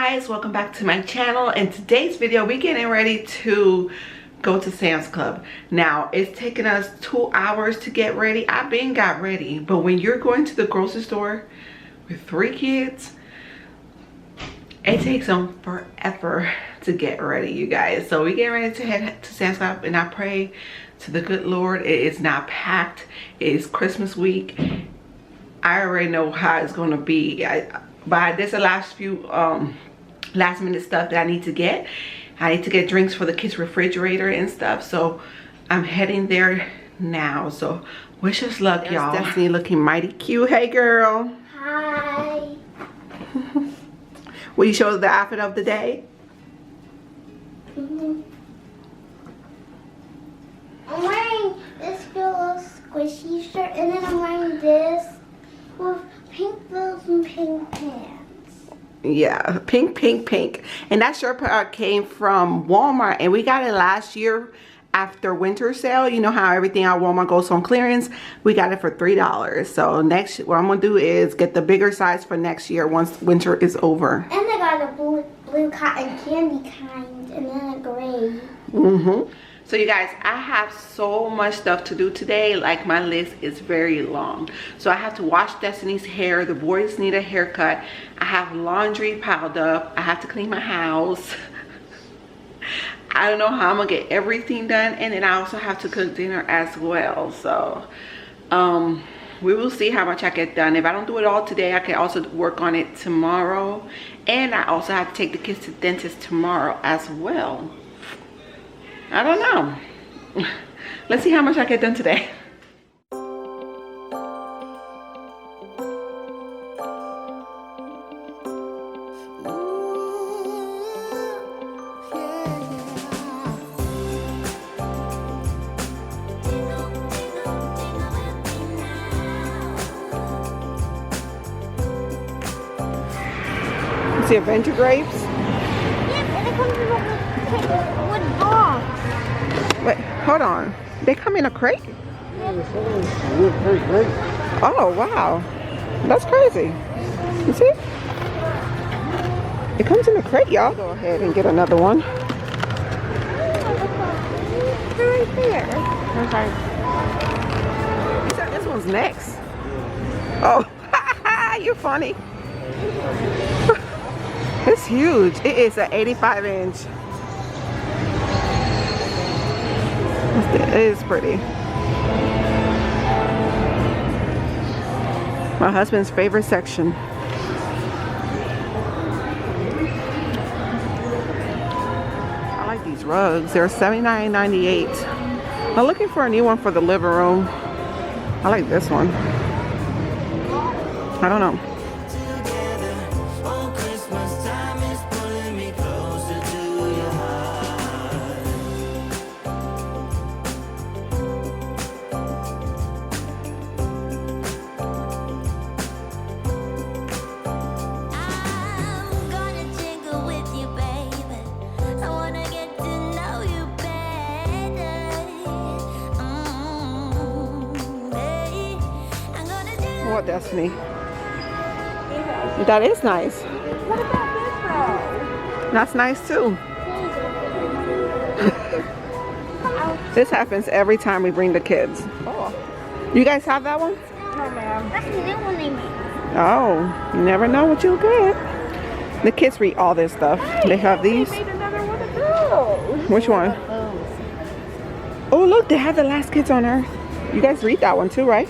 guys, welcome back to my channel. In today's video we're getting ready to go to Sam's Club. Now it's taken us 2 hours to get ready. I've been got ready, but when you're going to the grocery store with 3 kids, it takes them forever to get ready, you guys. So we get ready to head to Sam's Club, and I pray to the good Lord it is not packed. It is Christmas week. I already know how it's gonna be. But there's a last few last minute stuff that I need to get. I need to get drinks for the kids' refrigerator and stuff. So I'm heading there now. So wish us luck, y'all. Destiny looking mighty cute. Hey girl. Hi. Will you show us the outfit of the day? I'm wearing this little squishy shirt, and then I'm wearing this with pink boots and pink pants. Yeah, pink. And that shirt came from Walmart, and we got it last year after winter sale. You know how everything at Walmart goes on clearance. We got it for $3. So next, what I'm gonna do is get the bigger size for next year once winter is over. And I got a blue cotton candy kind, and then a gray. So you guys, I have so much stuff to do today. Like, my list is very long. So I have to wash Destiny's hair. The boys need a haircut. I have laundry piled up. I have to clean my house. I don't know how I'm gonna get everything done. And then I also have to cook dinner as well. So we will see how much I get done. If I don't do it all today, I can also work on it tomorrow. And I also have to take the kids to the dentist tomorrow as well. I don't know. Let's see how much I get done today. You see Avenger grapes? Yes, and it comes in a wood box. Wait, hold on. They come in a crate? Oh, wow. That's crazy. You see? It comes in a crate, y'all. Go ahead and get another one. They're right there. Okay. You said this one's next. Oh, you're funny. It's huge. It is an 85-inch. It is pretty. My husband's favorite section. I like these rugs. They're $79.98. I'm looking for a new one for the living room. I like this one. I don't know. What, Destiny? That is nice. What about this though? That's nice too. This happens every time we bring the kids. Oh. You guys have that one? No, ma'am. That's the new one they made. Oh, you never know what you'll get. The kids read all this stuff. Hey, they have these. They made another one of those. Which one? Oh, look, they have The Last Kids on Earth. You guys read that one too, right?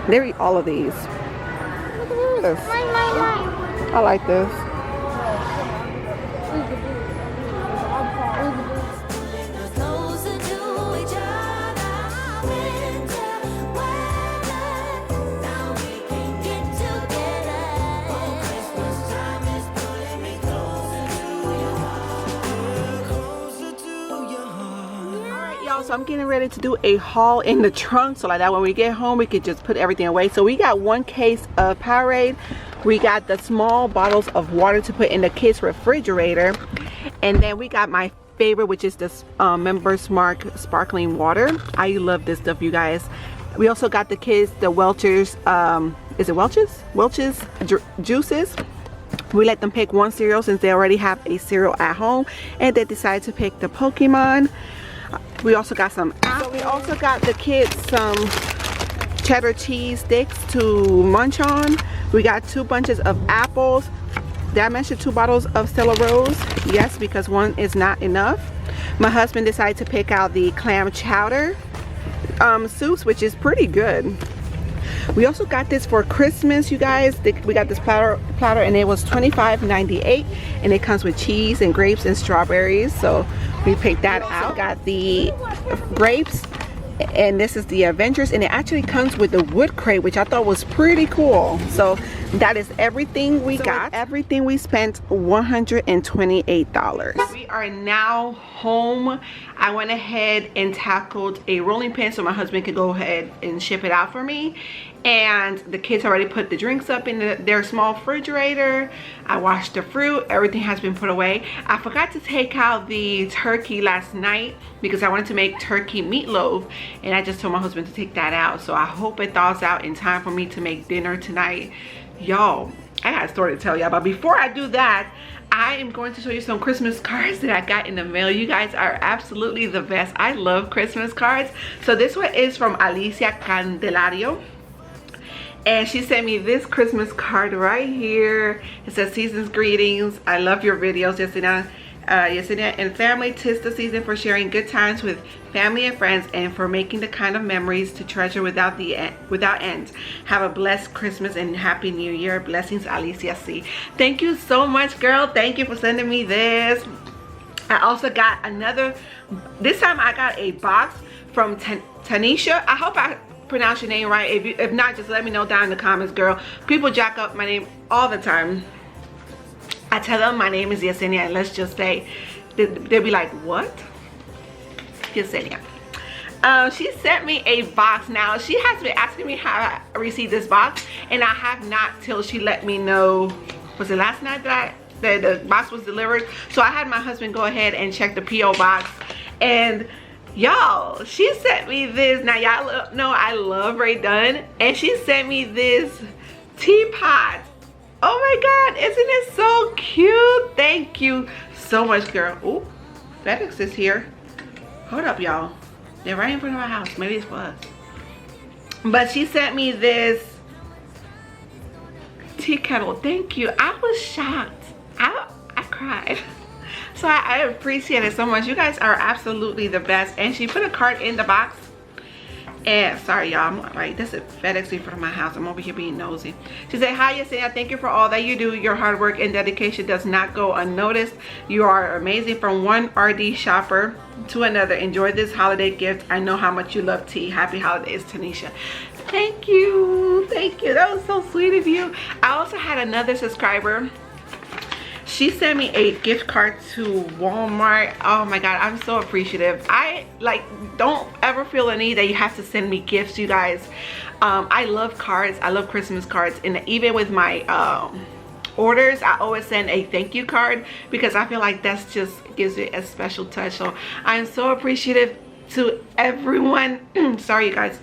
They read all of these. Look at this. Mine. I like this. So I'm getting ready to do a haul in the trunk, so like that when we get home we could just put everything away. So we got 1 case of Powerade, we got the small bottles of water to put in the kids refrigerator, and then we got my favorite, which is this Members Mark sparkling water. I love this stuff, you guys. We also got the kids the Welch's, is it Welch's? Welch's juices. We let them pick one cereal since they already have a cereal at home, and they decided to pick the Pokemon. We also got some apples. So we also got the kids some cheddar cheese sticks to munch on. We got 2 bunches of apples. Did I mention 2 bottles of Stella Rose? Yes, because 1 is not enough. My husband decided to pick out the clam chowder soups, which is pretty good. We also got this for Christmas, you guys. We got this platter and it was $25.98, and it comes with cheese and grapes and strawberries, so we picked that out. Got the grapes, and this is the Avengers, and it actually comes with the wood crate, which I thought was pretty cool. So that is everything we got. Everything we spent $128. We are now home. I went ahead and tackled a rolling pin so my husband could go ahead and ship it out for me, and the kids already put the drinks up in their small refrigerator. I washed the fruit. Everything has been put away. I forgot to take out the turkey last night because I wanted to make turkey meatloaf, and I just told my husband to take that out, so I hope it thaws out in time for me to make dinner tonight. Y'all, I got a story to tell y'all, but before I do that, I am going to show you some Christmas cards that I got in the mail. You guys are absolutely the best. I love Christmas cards. So this one is from Alicia Candelario, and she sent me this Christmas card right here. It says, "Season's greetings. I love your videos, Yesenia and family. 'Tis the season for sharing good times with family and friends, and for making the kind of memories to treasure without end. Have a blessed Christmas and Happy New Year. Blessings, Alicia C." Thank you so much, girl. Thank you for sending me this. I also got another. This time I got a box from Tanisha. I hope I pronounce your name right. If not, just let me know down in the comments, girl. People jack up my name all the time. I tell them my name is Yesenia, and let's just say they'll be like, "What?" Yesenia. She sent me a box. Now she has been asking me how I received this box, and I have not till she let me know. Was it last night that the box was delivered? So I had my husband go ahead and check the PO box, and y'all, she sent me this. Now y'all know I love Ray Dunn, and she sent me this teapot. Oh my God, isn't it so cute? Thank you so much, girl. Oh, FedEx is here. Hold up, y'all. They're right in front of my house. Maybe it's for us. But she sent me this tea kettle. Thank you. I was shocked. I cried. So I appreciate it so much. You guys are absolutely the best. And she put a card in the box. And sorry, y'all, I'm like, this is FedEx in front of my house. I'm over here being nosy. She said, "Hi, Yesenia. Thank you for all that you do. Your hard work and dedication does not go unnoticed. You are amazing. From one RD shopper to another. Enjoy this holiday gift. I know how much you love tea. Happy holidays, Tanisha." Thank you. Thank you. That was so sweet of you. I also had another subscriber. She sent me a gift card to Walmart. Oh my God, I'm so appreciative. I don't ever feel the need that you have to send me gifts, you guys. I love cards. I love Christmas cards, and even with my orders, I always send a thank you card because I feel like that's just gives it a special touch. So I'm so appreciative to everyone. Sorry, you guys.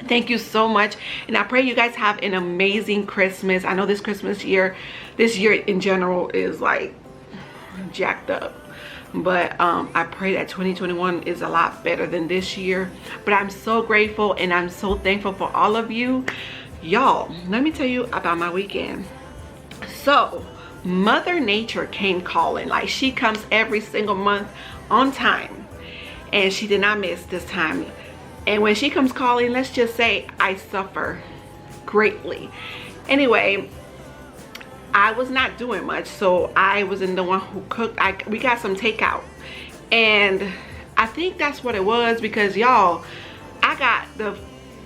Thank you so much, and I pray you guys have an amazing Christmas. I know this year in general is like jacked up, but I pray that 2021 is a lot better than this year. But I'm so grateful and I'm so thankful for all of you. Y'all, let me tell you about my weekend. So Mother Nature came calling. Like, she comes every single month on time, and she did not miss this time. And when she comes calling, let's just say I suffer greatly. Anyway, I was not doing much, so I wasn't the one who cooked. We got some takeout, and I think that's what it was, because y'all, I got the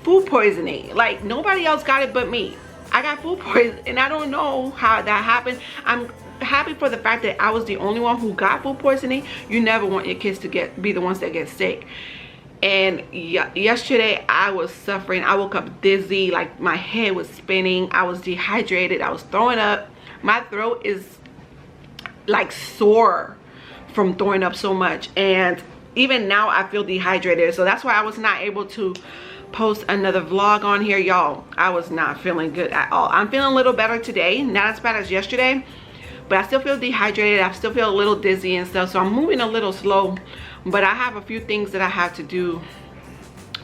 food poisoning. Like, nobody else got it but me. I got food poisoning, and I don't know how that happened. I'm happy for the fact that I was the only one who got food poisoning. You never want your kids to be the ones that get sick. And yesterday I was suffering. I woke up dizzy, like my head was spinning. I was dehydrated. I was throwing up. My throat is like sore from throwing up so much, and even now I feel dehydrated. So that's why I was not able to post another vlog on here. Y'all, I was not feeling good at all. I'm feeling a little better today, not as bad as yesterday, but I still feel dehydrated. I still feel a little dizzy and stuff, so I'm moving a little slow, but I have a few things that I have to do.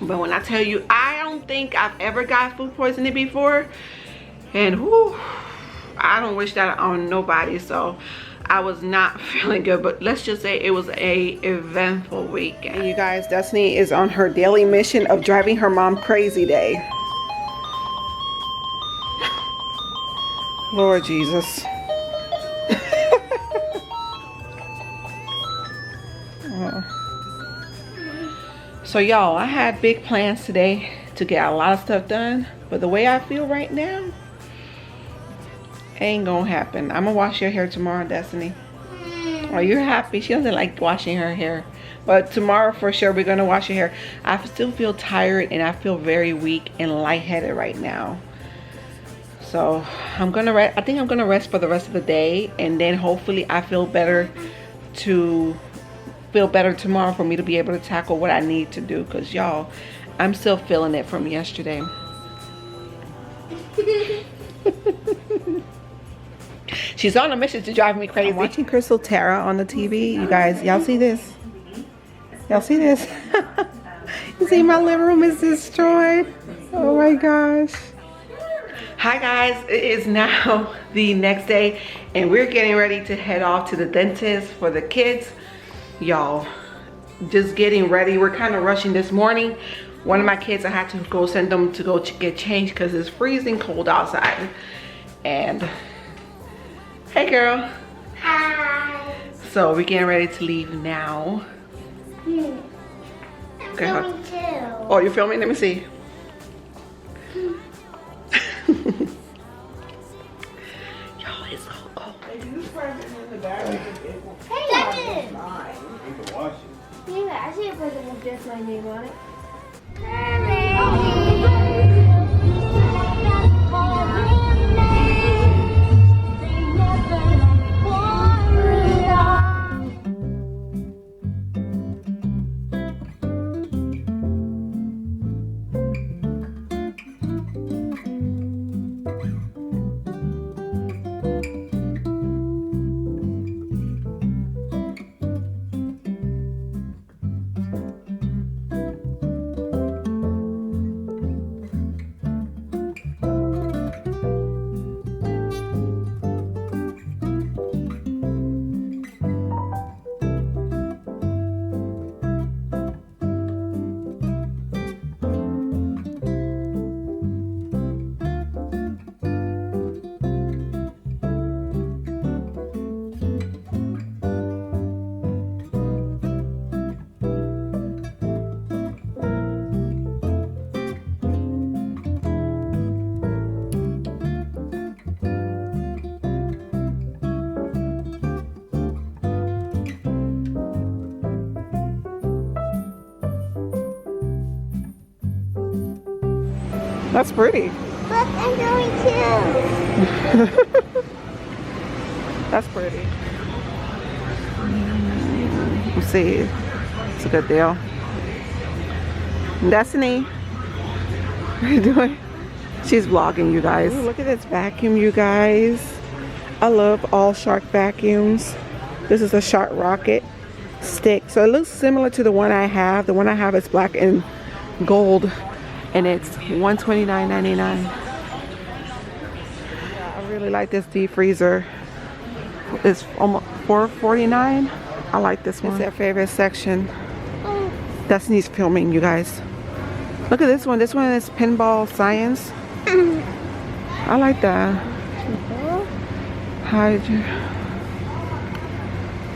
But when I tell you, I don't think I've ever got food poisoning before, and whew, I don't wish that on nobody. So I was not feeling good, but let's just say it was a eventful weekend. And you guys, Destiny is on her daily mission of driving her mom crazy day. Lord Jesus. So y'all, I had big plans today to get a lot of stuff done, but the way I feel right now, ain't gonna happen. I'm gonna wash your hair tomorrow, Destiny. Are you happy? She doesn't like washing her hair, but tomorrow for sure we're gonna wash your hair. I still feel tired and I feel very weak and lightheaded right now. So I'm gonna rest. I think I'm gonna rest for the rest of the day, and then hopefully I feel better tomorrow for me to be able to tackle what I need to do, because y'all, I'm still feeling it from yesterday. She's on a mission to drive me crazy. I'm watching Crystal Tara on the TV. You guys, y'all see this? Y'all see this? You see my living room is destroyed. Oh my gosh. Hi guys, it is now the next day and we're getting ready to head off to the dentist for the kids. Y'all, just getting ready. We're kind of rushing this morning. One of my kids, I had to go send them to go get changed because it's freezing cold outside. And hey girl. Hi. So we're getting ready to leave now. I'm Okay, filming too. Oh, you're filming? Let me see. Y'all, it's so cold. Hey, Devin. You can wash it. Yeah, I see a present with just my name on it. That's pretty. Look, I'm going too. That's pretty. Let's see. It's a good deal. Destiny, what are you doing? She's vlogging, you guys. Ooh, look at this vacuum, you guys. I love all Shark vacuums. This is a Shark Rocket stick. So it looks similar to the one I have. The one I have is black and gold, and it's $129.99. I really like this deep freezer. It's almost $4.49. I like this one. It's their favorite section. Destiny's filming, you guys. Look at this one. This one is pinball science. I like that. Hydra.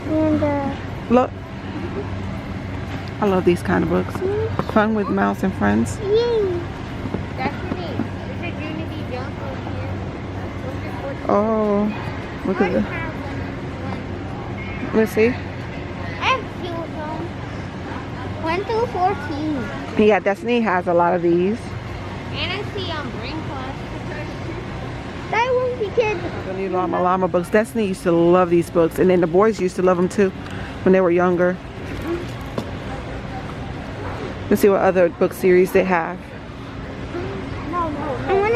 And Look. I love these kind of books. Fun with Mouse and Friends. yay. Oh, look at that. Let's see. I have a few of them. 1 through 14. Yeah, Destiny has a lot of these. And I see brain class. That won't be kids. The new Llama books. Destiny used to love these books, and then the boys used to love them too when they were younger. Let's see what other book series they have.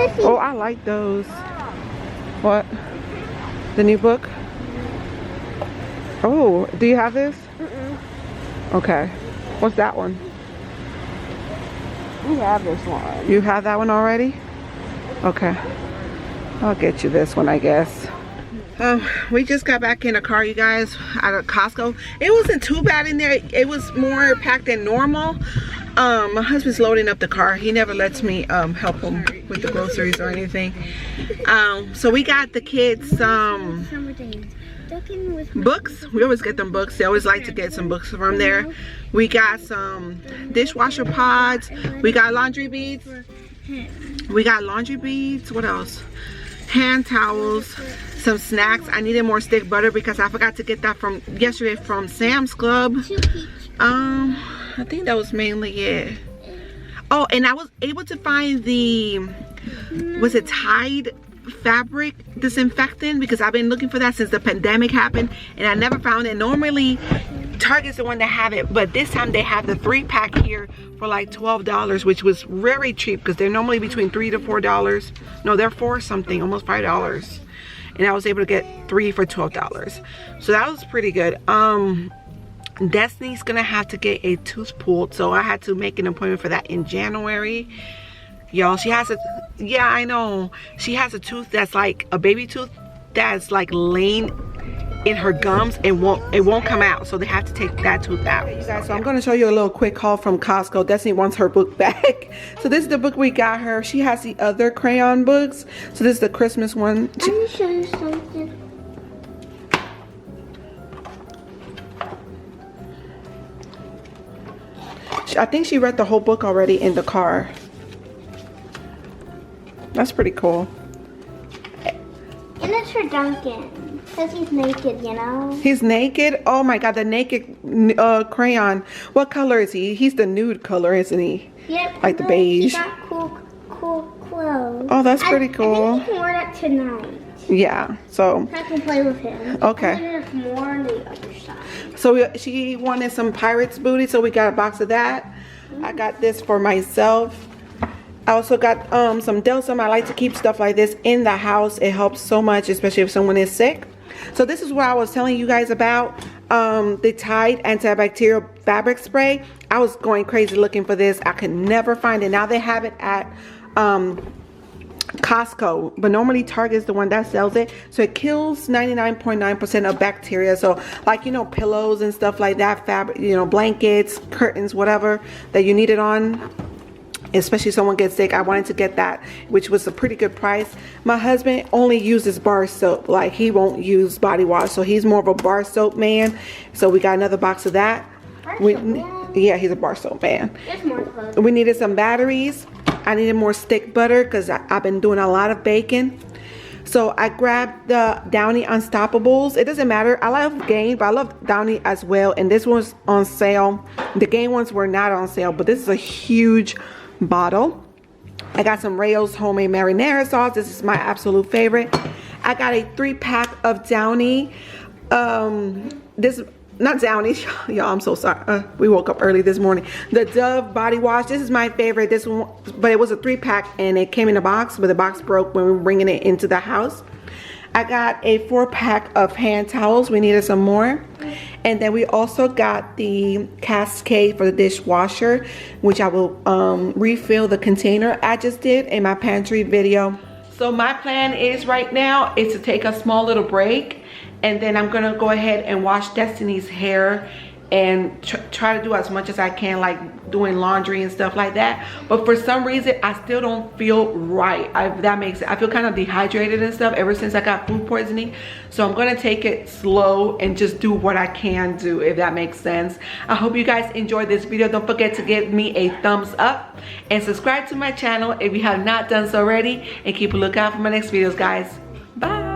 Sissy. Oh, I like those. What? The new book? Oh, do you have this? Okay. What's that one? We have this one. You have that one already? Okay. I'll get you this one, I guess. We just got back in the car, you guys, out of Costco. It wasn't too bad in there. It was more packed than normal. My husband's loading up the car. He never lets me help him with the groceries or anything. So we got the kids some books. We always get them books. They always like to get some books from there. We got some dishwasher pods. We got laundry beads. What else? Hand towels, some snacks. I needed more stick butter because I forgot to get that from yesterday from Sam's Club. I think that was mainly it. Oh, and I was able to find the, was it Tide fabric disinfectant, because I've been looking for that since the pandemic happened and I never found it. Normally Target's the one that have it, but this time they have the 3-pack here for like $12, which was very cheap because they're normally between $3 to $4. No, they're $4 something, almost $5. And I was able to get 3 for $12. So that was pretty good. Destiny's gonna have to get a tooth pulled, so I had to make an appointment for that in January. Y'all, she has a, yeah, I know, she has a tooth that's like a baby tooth that's like laying in her gums and it won't come out, so they have to take that tooth out. Okay, you guys, so I'm going to show you a little quick haul from Costco. Destiny wants her book back. So this is the book we got her. She has the other crayon books, so this is the Christmas one. Let me show you something. I think she read the whole book already in the car. That's pretty cool. And it's for Duncan, because he's naked, you know? He's naked? Oh my god, the naked crayon. What color is he? He's the nude color, isn't he? Yep. Like the beige. He got cool clothes. Oh, that's pretty cool. I think you can wear that tonight. Yeah, so. I can play with him. Okay. And there's more on the other side. So she wanted some Pirates booty, so we got a box of that. I got this for myself. I also got some Delsum. I like to keep stuff like this in the house. It helps so much, especially if someone is sick. So this is what I was telling you guys about, the Tide antibacterial fabric spray. I was going crazy looking for this. I could never find it. Now they have it at Costco, but normally Target is the one that sells it. So it kills 99.9% of bacteria. So like, you know, pillows and stuff like that, fabric, you know, blankets, curtains, whatever that you need it on, especially if someone gets sick. I wanted to get that, which was a pretty good price. My husband only uses bar soap. Like, he won't use body wash, so he's more of a bar soap man. So we got another box of that. Yeah, he's a bar soap man. There's more clothes. We needed some batteries. I needed more stick butter because I've been doing a lot of baking. So I grabbed the Downy Unstoppables. It doesn't matter. I love Gain, but I love Downy as well. And this one's on sale. The Gain ones were not on sale, but this is a huge bottle. I got some Rayo's homemade marinara sauce. This is my absolute favorite. I got a 3-pack of Downy. Not Downy, y'all, I'm so sorry. We woke up early this morning. The Dove body wash. This is my favorite. This one, but it was a 3-pack and it came in a box, but the box broke when we were bringing it into the house. I got a 4-pack of hand towels. We needed some more. And then we also got the Cascade for the dishwasher, which I will refill the container I just did in my pantry video. So my plan is right now is to take a small little break, and then I'm gonna go ahead and wash Destiny's hair and try to do as much as I can, like doing laundry and stuff like that. But for some reason, I still don't feel right. That makes it. I feel kind of dehydrated and stuff ever since I got food poisoning. So I'm gonna take it slow and just do what I can do, if that makes sense. I hope you guys enjoyed this video. Don't forget to give me a thumbs up and subscribe to my channel if you have not done so already. And keep a lookout for my next videos, guys. Bye.